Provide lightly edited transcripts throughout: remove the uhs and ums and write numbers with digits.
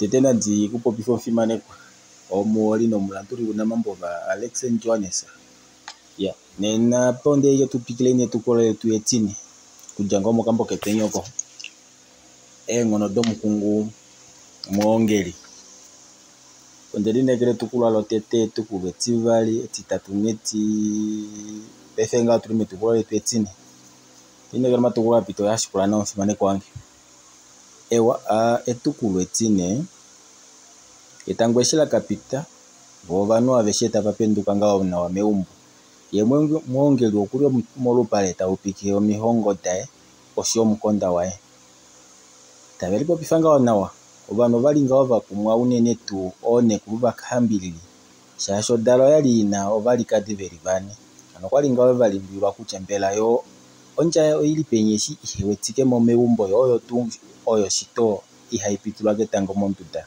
tetena di kupo before fimane omuoli no mulanturi kuna mambo va Alex Johannes ya nena ponde yo tupikile ne tukole tu etini kujango mo kambo ketenyoko ngono domu kungu muongeli ondeli negere tukula lotete tukube tivali titatumeti befenga tulime tukole tu etini inegere matukula pito yashikula no fimane kwangi ewa etukulu etine etangweshela kapita bovano avesheta papenduka ngao na wameumbu yemwe muongeli okuli molupale ta upiki omihongo tae osho mukonda wae tabeli popifanga onawa obano balinga ova kumwa unene tu one kuba kambilili shasho dalo yali ina ovali kadiveri bani ano kwalinga ovalimbilwa kuchembela yo onja oili penyeshi ihewetike mo meumbo yo tu oyo shito ihaipitulwa ketango montuta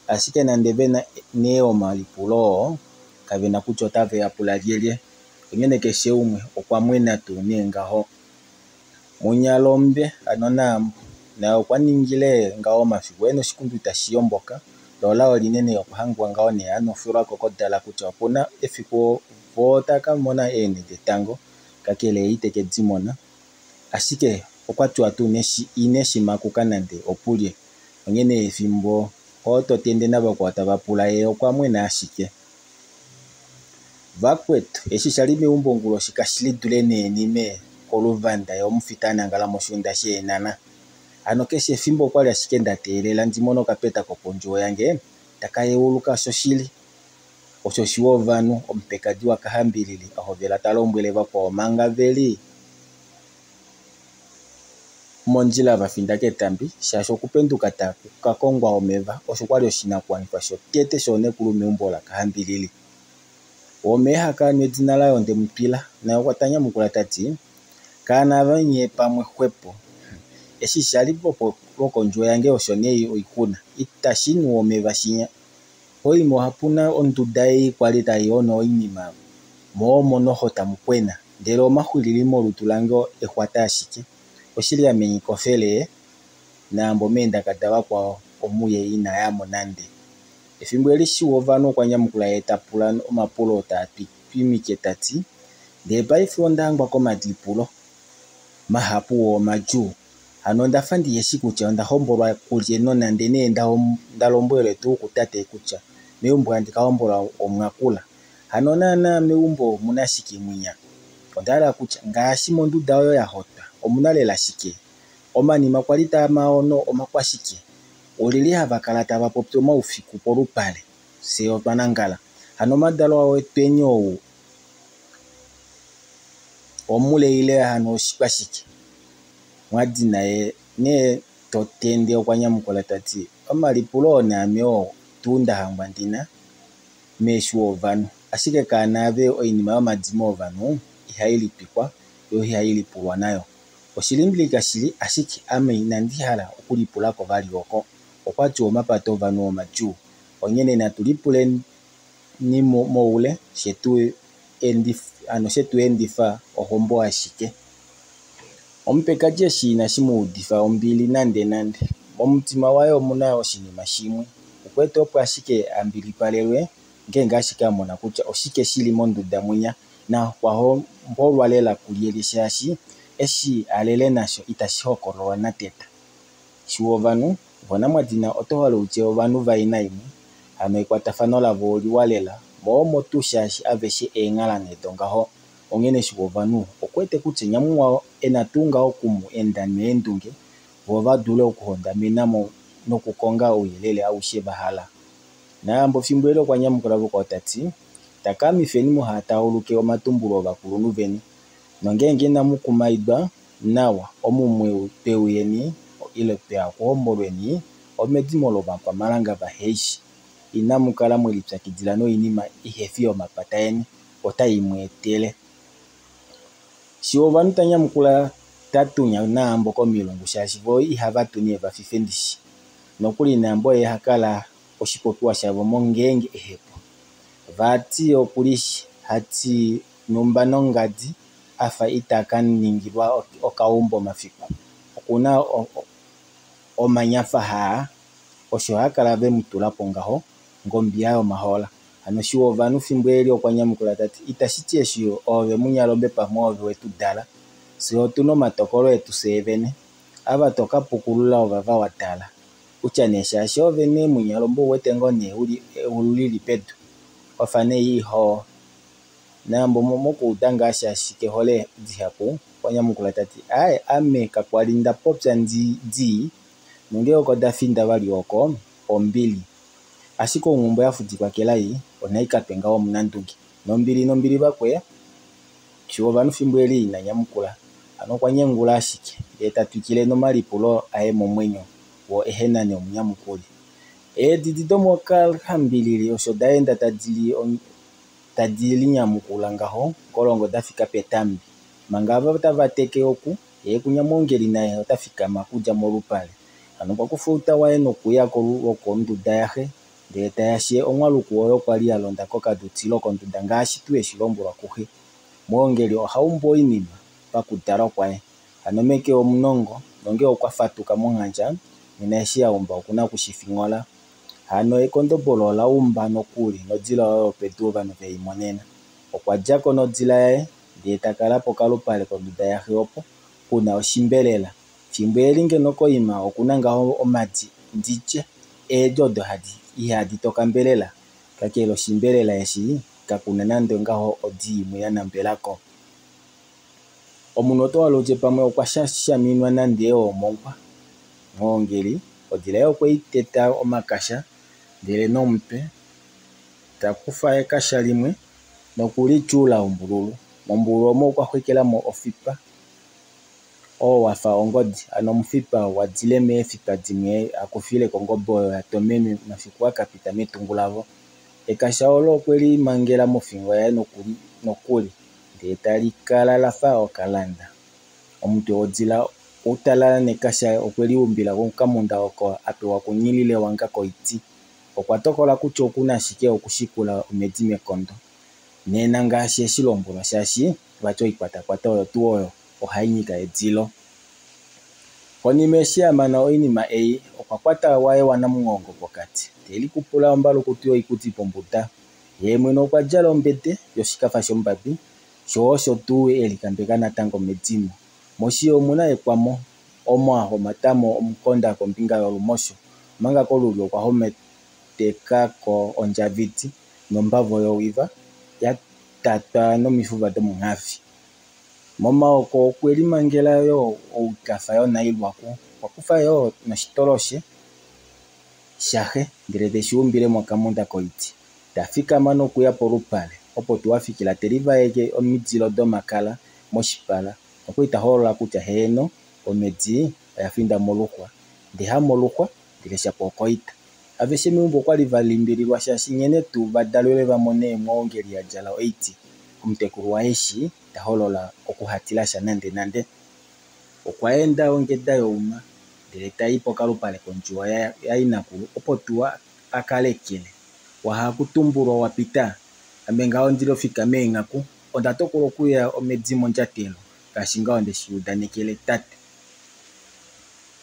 asike nandebena neo malipulo kavena kuchota ve apulaliele ngene keshe umwe okwamwena tu nengaho munyalombe anona na okwaningile ngao mafigweno shikundu tashiyomboka lola olinene okuhangwa ngao ne anofura kokodala kucha opona efiko votaka mona ene detango kakele iteke dzimona asike okwatwa tu ineshi makukanande opulye ngene efimbo oto tende nabo kwata bapula okwamwena ashike vakwetu eshishali umbongulo shikashilidule nenime koluvanda yomufitana ngala moshunda shenana ano keshe fimbo kwali ashikenda telela ndimono kapeta koponjo yange takayeuluka shoshili osho shiwovanu ompekadi wakahambilili ahovela talombwele bakwa manga veli monjila bafinda ketambi shasho kupenduka taku kakongwa omeva osho kwali oshina kwanifa sho tete shone kulume umbola kahambilili omeha kanwe dzina layo ndemupila na kwatanya mukula tati kana vanye pamwe hwepo eshishali popo lokonjo yange oshone oikuna itashinu omeva shinya oimo hapuna ondudai kwalita yono inima momo nohota mukwena ndelo mahulili molutulango ehwata ashike oshili amenyi kofele na mbomenda kadawa kwa omuye ina yamo nande efimbo elishiwovano kwanyamukula etapula omapulo tatu pimike tati de baifondangwa komadipulo mahapu o maju ano ndafandi yeshikucha ndahombolwa kulye nona ndene ndalombwele tu kutate kucha meumbo andikaombola omwakula ano nana meumbo munashiki mwinya ondala kucha ngashi monduda oyo yahota omunalela shike omanima kwalita maono omakwashike olili havakalata bapopyo maufiku polupale seyo panangala ano madalo awe penyo omule ile hano shipashike mwadina ne totende okwanyamukola tati amalipulo na meo tunda hangwa ndina meshu ovanu ashike kanave oinima yamadzimo ovanu ihailipikwa yo ihailipulwa nayo oshilimbilika shili ashike ame nandihala okulipula ko valioko okwati omapato ovanu omaju onyene natulipule ni moule shetu endifa ohombo ashike ompeka jeshi na shimudifa ombili nande omutima wayo muna oshinima shimwe ukweto opo ashike ambilipalelwe ngenga ashike amona kucha oshike shili monduda mwinya na kwaho mbolwa lela kulieli shashi eshi alele nasho itashihokolwa nateta shiwovanu vona mwadina otohalo uche ovanu vaina imwe ano ikwatafano lavo oliwalela momo tu shashi aveshe engala nedongaho ongene shiwovanu okwete kutse nyamuwa enatunga okumu endame endunge vova dule okuhonda minamo nokukonga uyelele aushe bahala na mbo fimbwelo kwa nyamukula kwa tati takami feni muhata oluke omatumbulo bakulu veni nongenge namukumaidwa nawa omumwe peuyeni ile pea kuomolweni omedzimolo bakwa malanga baheishi inamukala mwelipsakidila no inima ihefio mapataeni otaimwetele shiovanu tanyamukula tatunya naambo komilungu shashivo ihavatuni vafifendishi nokuli nambo ehakala oshipokuwa shavo mongenge ehepo vati okulishi hati numbano ngadi afa itakaningilwa okaumbo mafiku kuna omanyafa haa osho hakala vemutulapo ngaho ngombi yayo mahola ano shiwo vanu fimbweli okwanyamukula tati itashiti eshio ove munyalombe pamwe ove wetu dala si otuna omatokolo etu sevene ava toka pukulula ovava watala utya ne shashi ove ne munyalombo wete ngo ne ulili petu ofane yiho nambo momo udanga shashi kehole dihapo kwanyamukula tati aye ame kakwalinda popya ndi nunge oko dafinda vali oko ombili ashiko ngumbo yafutikwa kelai onaikapenga omunandungi nombili bakwe chiwo vanu fimbweli inanyamukula ano kwanyengula ashike etatwikile nomalipulo aye momwenyo wo ehenane omunyamukuli dididomo kalhambilili osho daenda tadili nyamukula ngaho kolongo dafika petambi manga vateke oku kunyamongeli naye otafika makuja molupale ano kwakufuta waye nokuya konduda yahe ndele tayashe omwaluku oyo kwali yalonda kokadutilo konduda ngaashi tu eshilombulwa kuhe moongeli ohaumbo inima pakudala kwaye ano meke omunongo nonge okwafatuka monghanja nena eshi yaumba okuna kushifingola ano ekondobolo laumba nokuli nodila oyo petu vanu veimonena okwajako nodila yaye ndele takalapo kalupale konduda yahe opo kuna oshimbelela chimbweli ngeno koima okuna ngaho omadi nditye edodo ihadi tokambelela kakele oshimbelela eshi kakuna nando ngaho odi yimwe yanambelako omunhu oto wala utye pamwe okwashashaminwa nande omongwa moongeli odila yo okweiteta omakasha ndele nomupe takufa ekasha limwe nokuli chula umbululu mombulu omo okwahwekelamo ofipa wafa ongodi ano omufipa wadile meefipa dimwe akufile kongombe oyo yatomeme nafiku akapita metungulavo ekasha olo okweli mangela mofingo yaye nokuli ndele tali kala lafa okalanda omuntu odila utalala nekasha okweli umbila konkamunda oko apewa kunyilile wanga koiti okwatokola kutya okuna shike okushikula omedi mekondo nena ngaashi eshilombulwa shashi vatyo ikwatakwata oyo tu oyo ohayinyika edzilo konima eshi yamana oinima eyi okwakwata waye wanamugongo pokati teli kupula ombalu kuti oikuti pombuda ye mwene okwajala ombete yoshikafa shombabi sho osho tu elikambeka natango medimo moshi omuna ekwamo omo ahomatamo omukonda kombinga yolumosho manga kolulyo okwahometekako ondjaviti nombavo yowiva yatatwa nomifuva dhomunhafi momaoko okweli mangela yo oukafa yo nailwaku kwakufa yo noshitoloshe shahe ndele teshi umbile mokamunda koiti tafikama nokuya polupale opo tuwafikila telivayeke omizilo dhomakala moshipala okwali taholola kutya heno omedi oyafinda moluhwa ndeha moluhwa ndele shapo okoita aveshe meumbo okwali valimbililwa shashi nyene tu vadalwele vamone moongeli yajala oiti omutekulu wa eshi taholola okuhatilasha nande okwaenda ongeda youma ndele tayi pokalupale konjuwa yainakulu opo tuwa akalekele waha kutumbulwa wapita ambe ngaho ndilo fika meengaku onda tokola okuya omedzimo njatelo kashi ngaho ndeshiudanekele tate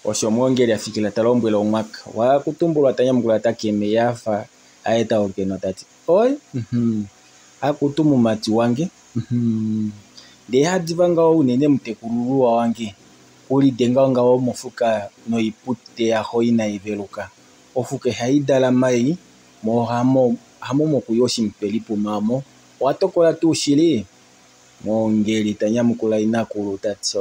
osho moongeli afikila talombwela omwaka waha kutumbulwa tanyamukula takeme yafa aeta olukeno tati oi akutumu mati wange ndele hadiva ngaho unene mutekululwa wange ulide ngaho mofuka noipute yaho inaiveluka ofuka haidala mai mohamo mokuya oshimpelipu mamo watokola tu shili moongeli tanyamukula inakulu tati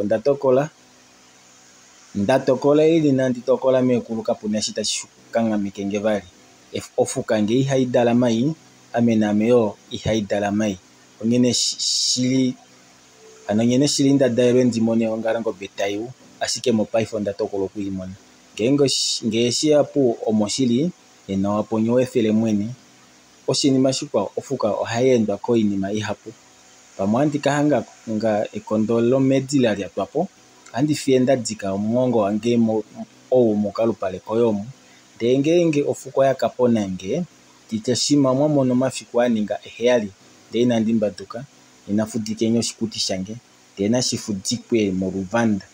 ndatokola ili nanditokola mekulu kapuna shita shukangamike ngevali ofuka nge ihaidala mai amename yo ihaidala mai onyene shili ano nyene shili ndadaelwe ndimone ongalango betayu ashike mopaife ndatokola okuimona ngeshi yapu omoshili nena waponyo wefele mwene oshinima shikwa ofuka ohayeendwa koinima ihapu pamwe andikahanga nga ekondo lomedi lalyatwapo andifiye ndadzika omugongo wange owo mokalupale koyomu ndele ngenge ofuko yakapona nge titeshima mwamono mafiku aninga eheyali ndele inandimbaduka inafudike oshikuti shange ndele nashifudikwe moluvanda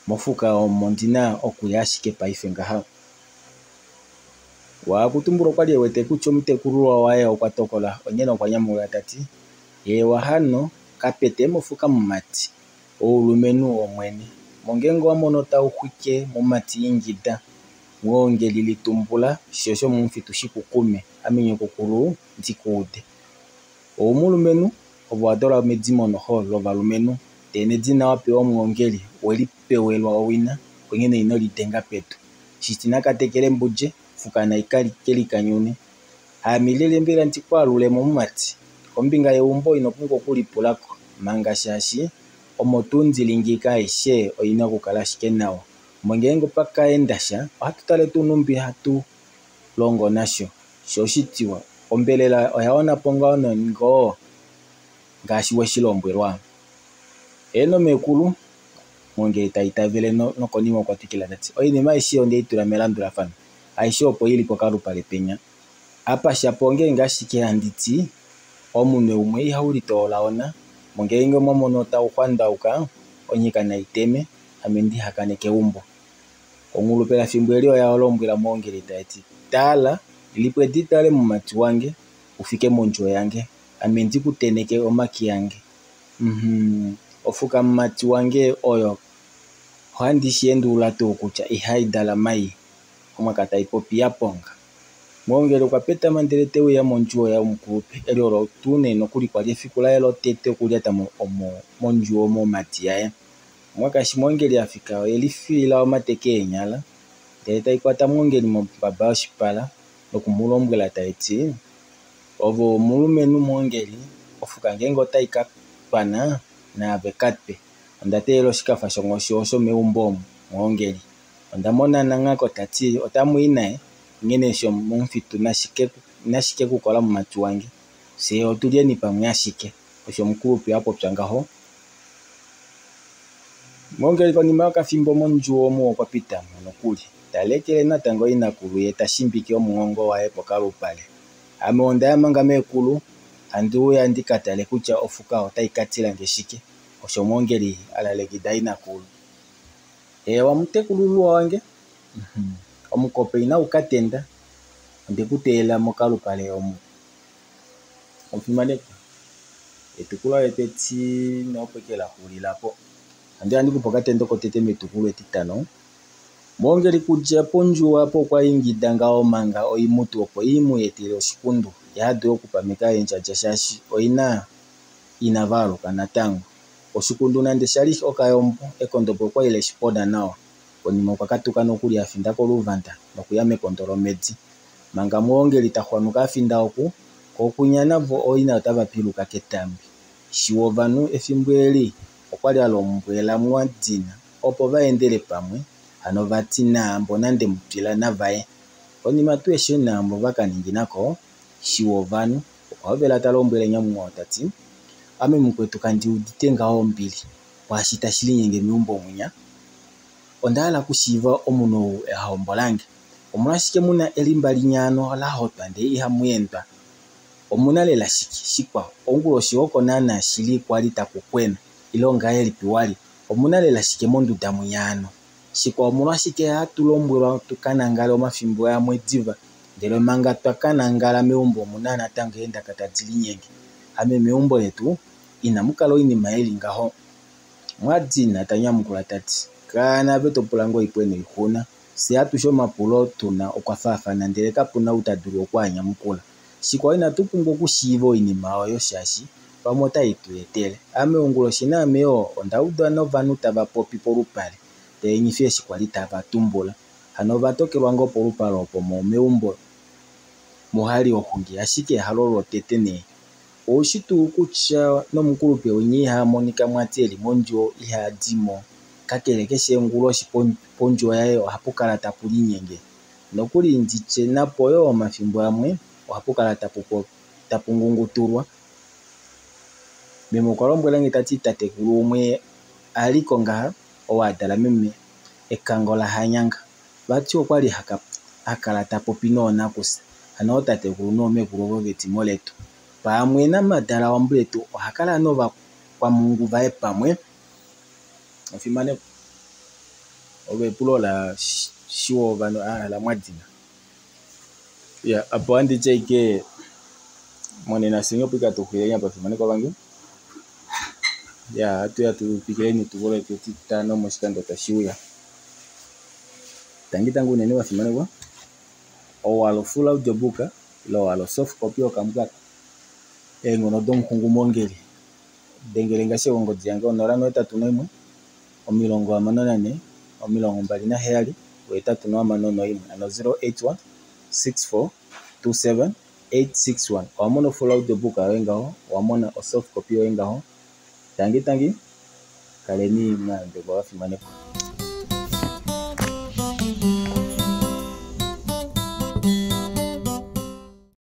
mofuka omo ndina okuya ashike paife ngaha wa kutumbura kwali wete kuchomite kurua wae okwatokola onyena okwanyamula tati wa hano kapete mofuka mumati olumenu omwene mongengo wamono tauhwike mumati ingida ngongeli litumbula shosho mumfitu shikukume aminyo kukulu ntikuude omulumenu obwadola medzimo noho lovalumenu tene dzina wapewa mwongeli welipewelwa owina kwengene ino litenga petu shitina katekele mbuje fukana ikali keli kanyune hamilele mbira ntikwalule mumati kombinga yeumbo inopungo kulipulako manga shashi omotunzi lingika ishe oina kukala shikenawa mongengo paka endasha hatutale tunumbi hatu longo nasho shoshitiwa ombelela oyaona ponga ono ngo ngashi weshilombwelwa eno mekulu monge taitavele no konimo kwatikila tati oinima ishi onde itula melandulafano aisho opo ili pokalupale penya apa shaponge ngashike handiti omune umwe ihaulitolaona mongengo momono tauhwandauka onyika na iteme amendi hakaneke umbo ongulupela fimbo elio yaolombwela mongeli taiti tala ilipwe ditale mumati wange ufike monjo yange amendi kuteneke omaki yange ofuka mumati wange oyo handishi endula tu kucha ihaidala mai omwakata ipopi yaponga mongeli kwapeta mandelete we ya monjuo ya umkupe elio tune nokuli kwa lifikula elo tete kuliata monjuo momati yae mwakashi mongeli afika elifila omateke enyala teta ikwata mongeli mbaba oshipala nokumulombwela taiti ovo mulumenu mongeli ofuka ngengo taika pana na bekatpe ondatelo shikafa shongosho meumbomu mongeli ondamona nangako tati otamuinae ngene sho mumfitu nashike kukola mumati wange se otulieni pamwe ashike osho mukulupi hapo pyangaho mongeli konima okafimbo monjuo mu okwapita nokuli talekele natango inakulu ye tashimbike omuongo wae pokalupale ame onda yamanga mekulu andu yandikatale kutya ofuka otaikatila ngeshike osho mongeli alalekida inakulu wamutekululwa wange omukope ina ukatenda ndikutela mokalupale omu ofimaneko etukula eteti nopekela hulilapo andi andikupoka tendo kotete metukulu etitano mongeli kuja ponju hapo kwa ingida ngao manga oimutu opo imu yetile oshikundu yadu okupameka enjaja shashi oina inavalo kana tango oshikundu nande shali okayombo ekondopo kwa ile shipoda nawa konimo kwakatuka nokuli afinda koluvanda nokuyame kondolo medzi manga mongeli tahwanuka afinda oku kokunyana vo oina otavapiluka ketambi shiwovanu efimbweli okwali alombwela mwadzina opo vaendele pamwe ano vatina ambo nande mutwila navae konima tueshe nambo vakaninginako shiwovanu okwavela talombwele nyamuwa tati ame mukwetu kandi uditenga ombili washita shilinyenge miumbo munya ondala kushiva omuno ehombolange omulashike muna elimba linyano lahotwa nde ihamuyendwa omuna lela shikwa ongulo shioko nana shili kwali takukwena ilonga elipiwali omuna lela shike monduda munyano shikwa omulashike hatulombwelwa tukanangala omafimbo ya mwediva ndelo manga twakanangala meumbo muna natango enda katadzilinyenge ame meumbo letu inamukalo inima elingaho mwadzina tanyamukula tati kana veto pulango ipwene ihuna si hatusho mapulo tuna okwafafana ndele kapuna utadulu okwanyamukula shikwa ina tupungo kushivo inima oyo shashi pamota ituyetele ame ungulo shina ameo ondaudwa novanu tava popi polupale tenyifie shikwali tava tumbula ano vatokelwa ngo polupale opo meumbo muhali ohungi ashike halolo tete ne oshitu kutya nomukulupe wenye ihamonika mwateli monjo ihadimo kakele keshe ngulo shiponjo yae ohapukala tapulinyenge nokuli ndiche napo yo omafimbo amwe ohapukala tapungungutulwa memo kwalombwela nge tati tatekulu umwe aliko ngaha owadala meme ekango la hanyanga vati okwali hakala tapopi noonakusa ano tatekulu noomekulu vovetimo letu pamwe namadala wambuletu ohakala nova kwa mungu vae pamwe ofimane ovepulo la shiwo vano la mwadzina Ya apo andi cheke mwana singo pika tukuya hapa fimane kwa bangi. Ya atu ya tupikeni tukole tutita no moshikando tashiuya. Tangu nene wa fimane kwa. O walo full audio buka lo walo soft copy okamgata. Ngono don kungu mongeli. Dengelenga se wongo dianga onorano etatu nemwe. Omilongo amanonane omilongo mbali na heyali wetatu no amanono ine ano 081 64 27 861 wamono full audio book awengaho wamona o soft copy wengaho tangi kaleni ngande kwa fimane.